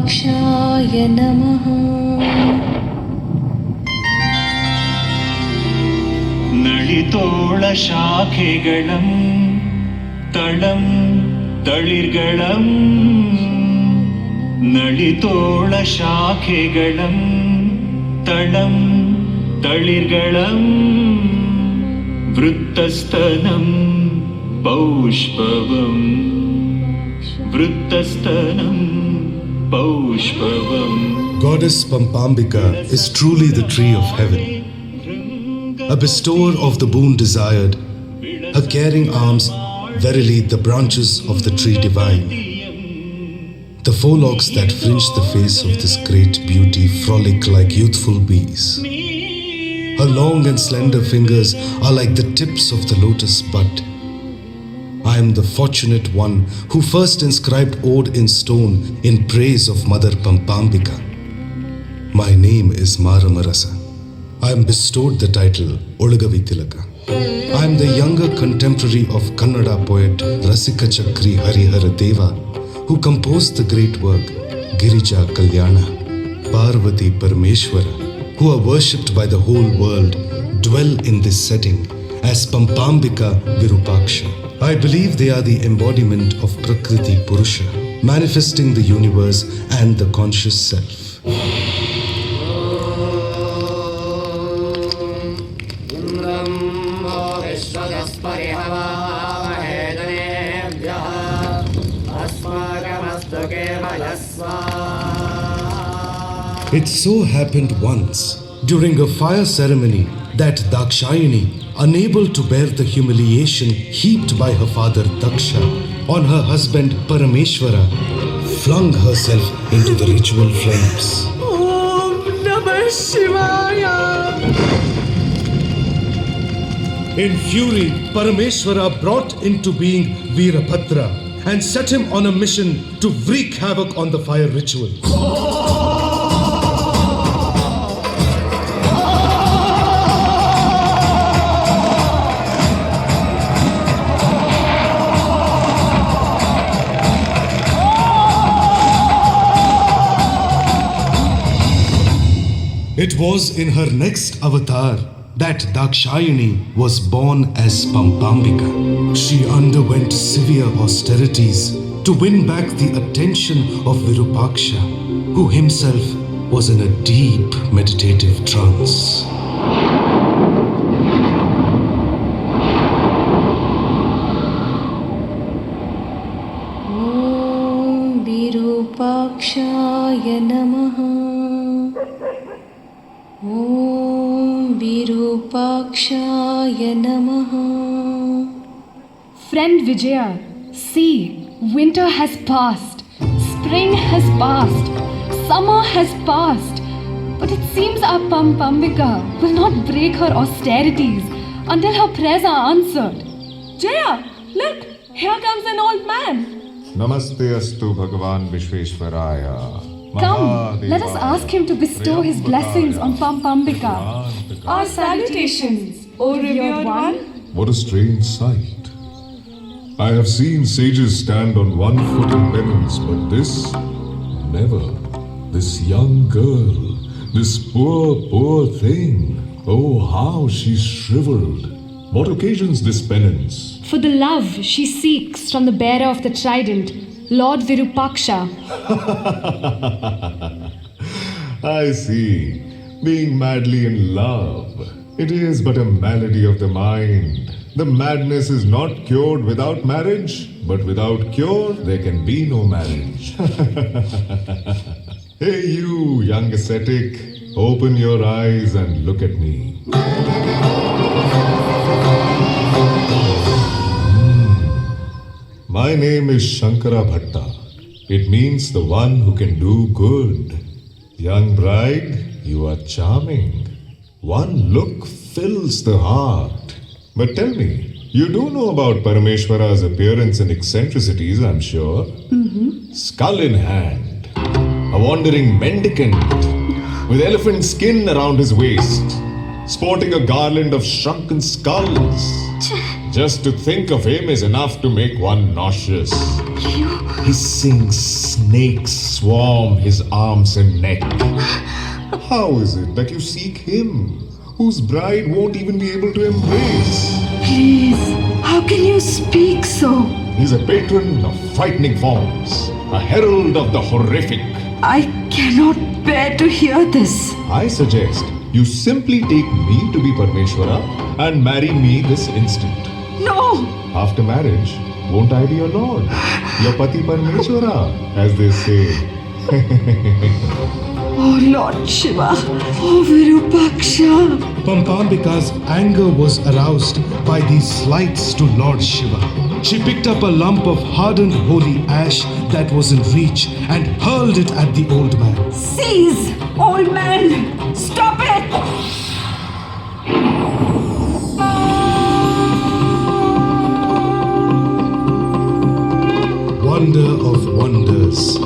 विरूपाक्षाय नमः। ನಳಿತೋಳ ಶಾಖೆಗಳಂ ತಳಂ ತಳಿರ್ಗಳಂ ನಳಿತೋಳ ಶಾಖೆಗಳಂ ತಳಂ ತಳಿರ್ಗಳಂ ವೃತ್ತಸ್ತನಂ ಪೌಷ್ಪವಂ ವೃತ್ತಸ್ತನಂ ಪೌಷ್ಪವಂ. Goddess Pampambika is truly the tree of heaven, a bestower of the boon desired, her caring arms verily the branches of the tree divine. The forelocks that fringe the face of this great beauty frolic like youthful bees. Her long and slender fingers are like the tips of the lotus bud. I am the fortunate one who first inscribed ode in stone in praise of Mother Pampambika. My name is Maramarasa. I am bestowed the title Olagavitilaka. I am the younger contemporary of Kannada poet Rasika Chakri Harihara Deva, who composed the great work Girija Kalyana. Parvati Parameshwara, who are worshipped by the whole world, dwell in this setting as Pampambika Virupaksha. I believe they are the embodiment of Prakriti Purusha, manifesting the universe and the conscious self. It so happened once, during a fire ceremony, that Dakshayani, unable to bear the humiliation heaped by her father Daksha on her husband Parameshwara, flung herself into the ritual flames. Om Namah Shivaya! In fury, Parameshwara brought into being Veerabhadra and set him on a mission to wreak havoc on the fire ritual. It was in her next avatar that Dakshayani was born as Pampambika. She underwent severe austerities to win back the attention of Virupaksha, who himself was in a deep meditative trance. Om Virupakshaya Namaha. Om Virupakshaya Namaha. Friend Vijaya, see, winter has passed, spring has passed, summer has passed, but it seems our Pampambika will not break her austerities until her prayers are answered. Jaya, look, here comes an old man. Namaste astu Bhagavan Vishveshwaraya. Come, let us ask him to bestow his blessings on Pampambika. Our salutations, O revered one. What a strange sight. I have seen sages stand on one foot in penance, but this, never. This young girl, this poor thing. Oh, how she's shriveled. What occasions this penance? For the love she seeks from the bearer of the trident, Lord Virupaksha. I see. Being madly in love. It is but a malady of the mind. The madness is not cured without marriage, but without cure there can be no marriage. Hey you, young ascetic, open your eyes and look at me. My name is Shankara Bhatta. It means the one who can do good. Young bride, you are charming. One look fills the heart. But tell me, you do know about Parameshwara's appearance and eccentricities, I'm sure. Skull in hand, a wandering mendicant with elephant skin around his waist, sporting a garland of shrunken skulls. Just to think of him is enough to make one nauseous. You hissing snakes swarm his arms and neck. How is it that you seek him, whose bride won't even be able to embrace? Please, how can you speak so? He's a patron of frightening forms, a herald of the horrific. I cannot bear to hear this. I suggest you simply take me to be Parmeshwara and marry me this instant. No! After marriage, won't I be your lord? Your Pati Parmeshwara, as they say. Oh Lord Shiva, oh Virupaksha. Pampambika's anger was aroused by these slights to Lord Shiva. She picked up a lump of hardened holy ash that was in reach and hurled it at the old man. Cease, old man! Stop it! Wonder of wonders.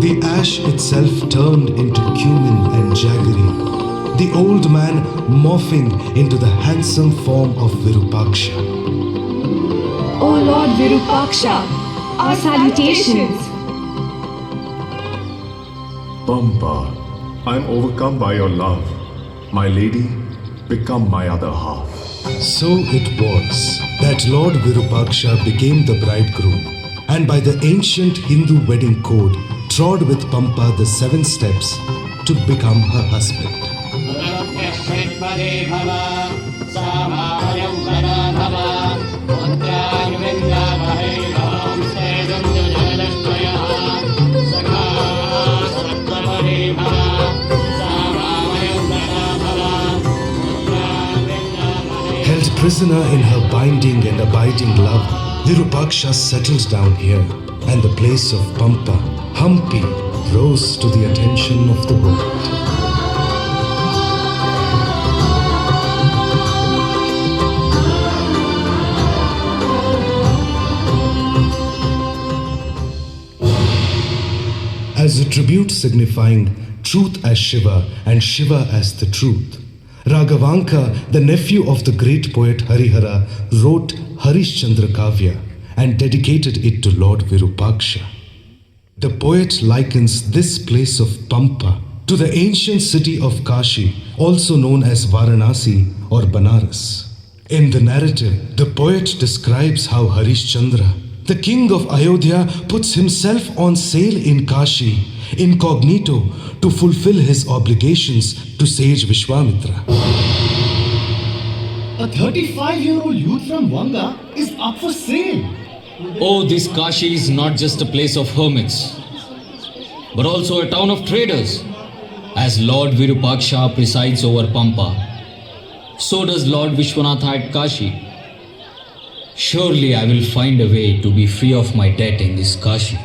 The ash itself turned into cumin and jaggery, the old man morphing into the handsome form of Virupaksha. O Lord Virupaksha, our salutations. Pampa, I'm overcome by your love. My lady, become my other half. So it was that Lord Virupaksha became the bridegroom, and by the ancient Hindu wedding code, trod with Pampa the 7 steps to become her husband. Held prisoner in her binding and abiding love, Virupaksha settled down here, and the place of Pampa, Hampi, rose to the attention of the world. As a tribute signifying truth as Shiva and Shiva as the truth, Raghavanka, the nephew of the great poet Harihara, wrote Harishchandra Kavya and dedicated it to Lord Virupaksha. The poet likens this place of Pampa to the ancient city of Kashi, also known as Varanasi or Banaras. In the narrative, the poet describes how Harishchandra, the king of Ayodhya, puts himself on sale in Kashi, incognito, to fulfill his obligations to sage Vishwamitra. A 35-year-old youth from Vanga is up for sale. Oh, this Kashi is not just a place of hermits, but also a town of traders. As Lord Virupaksha presides over Pampa, so does Lord Vishwanatha at Kashi. Surely I will find a way to be free of my debt in this Kashi.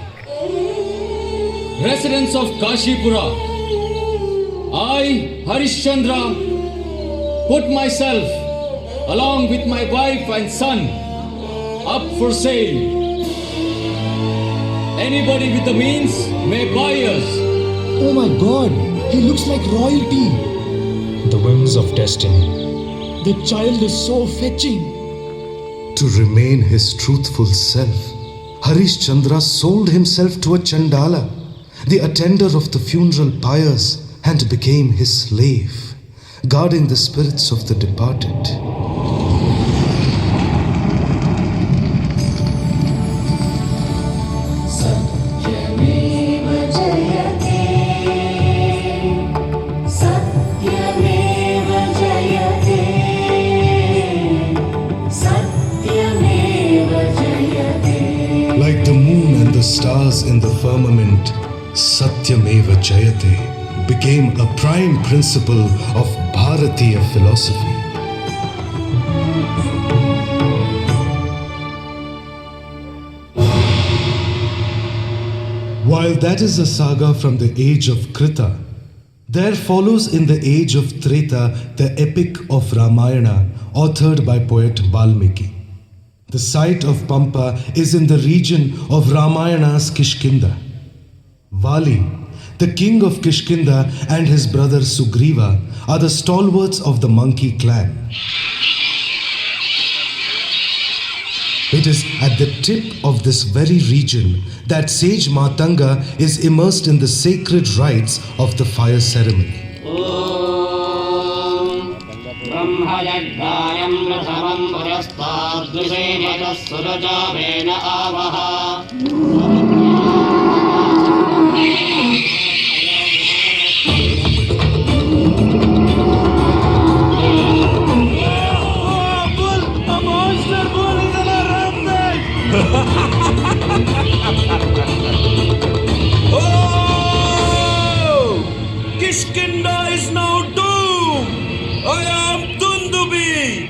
Residents of Kashipura, I, Harishchandra, put myself, along with my wife and son, up for sale. Anybody with the means may buy us. Oh my god, he looks like royalty. The whims of destiny. The child is so fetching. To remain his truthful self, Harishchandra sold himself to a Chandala, the attender of the funeral pyres, and became his slave, guarding the spirits of the departed. Like the moon and the stars in the firmament, Satyameva Jayate became a prime principle of Bharatiya philosophy. While that is a saga from the age of Krita, there follows in the age of Treta the epic of Ramayana, authored by poet Valmiki. The site of Pampa is in the region of Ramayana's Kishkinda. Vali, the king of Kishkinda, and his brother Sugriva are the stalwarts of the monkey clan. It is at the tip of this very region that sage Matanga is immersed in the sacred rites of the fire ceremony. Kishkinda is now doomed! I am Dundubi!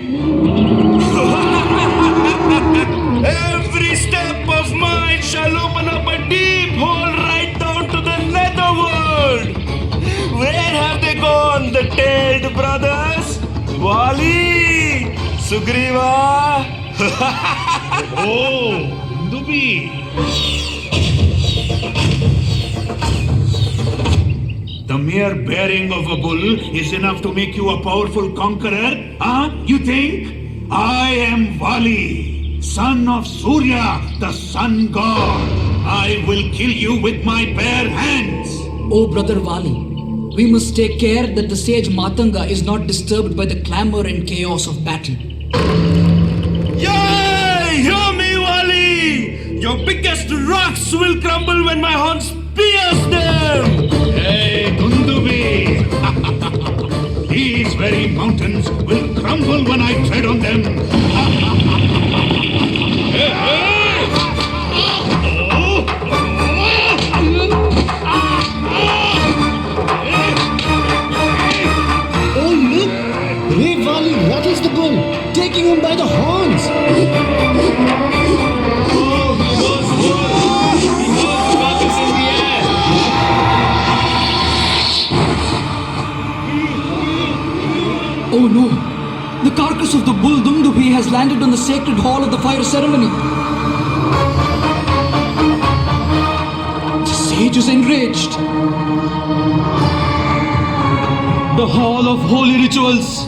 Every step of mine shall open up a deep hole right down to the netherworld! Where have they gone, the tailed brothers? Wali! Sugriva! Oh, Dubi. The mere bearing of a bull is enough to make you a powerful conqueror? Huh? You think? I am Vali, son of Surya, the sun god. I will kill you with my bare hands. Oh, brother Vali, we must take care that the sage Matanga is not disturbed by the clamor and chaos of battle. Yay! Hear me, Wali! Your biggest rocks will crumble when my horns pierce them! Hey, Dundubi! These very mountains will crumble when I tread on them. Hey, hey! Oh, look! Brave Vali rattles the bull, taking him by the horns. Oh no! The carcass of the bull Dumdubi has landed on the sacred hall of the fire ceremony. The sage is enraged. The hall of holy rituals